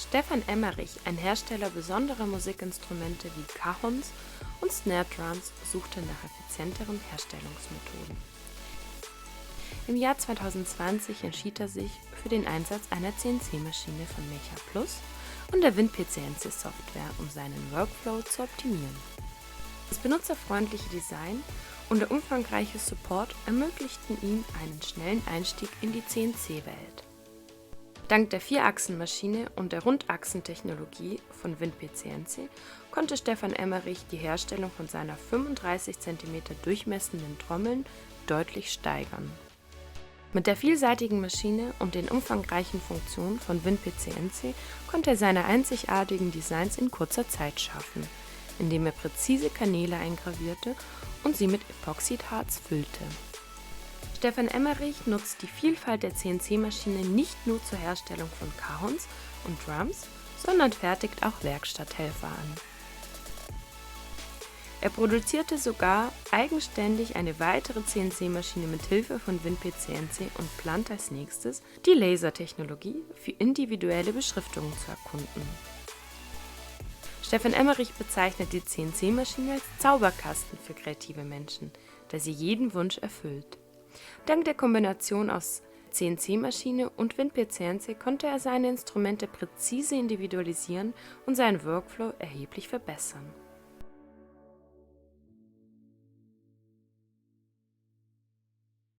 Stefan Emmerich, ein Hersteller besonderer Musikinstrumente wie Cajons und Snare Drums, suchte nach effizienteren Herstellungsmethoden. Im Jahr 2020 entschied er sich für den Einsatz einer CNC-Maschine von Mecha Plus und der WinPCNC-Software, um seinen Workflow zu optimieren. Das benutzerfreundliche Design und der umfangreiche Support ermöglichten ihm einen schnellen Einstieg in die CNC-Welt. Dank der Vierachsenmaschine und der Rundachsentechnologie von WinPCNC konnte Stefan Emmerich die Herstellung von seiner 35 cm durchmessenden Trommeln deutlich steigern. Mit der vielseitigen Maschine und den umfangreichen Funktionen von WinPCNC konnte er seine einzigartigen Designs in kurzer Zeit schaffen, indem er präzise Kanäle eingravierte und sie mit Epoxidharz füllte. Stefan Emmerich nutzt die Vielfalt der CNC-Maschine nicht nur zur Herstellung von Cajons und Drums, sondern fertigt auch Werkstatthelfer an. Er produzierte sogar eigenständig eine weitere CNC-Maschine mit Hilfe von WinPCNC und plant als nächstes, die Lasertechnologie für individuelle Beschriftungen zu erkunden. Stefan Emmerich bezeichnet die CNC-Maschine als Zauberkasten für kreative Menschen, da sie jeden Wunsch erfüllt. Dank der Kombination aus CNC-Maschine und WinPCNC konnte er seine Instrumente präzise individualisieren und seinen Workflow erheblich verbessern.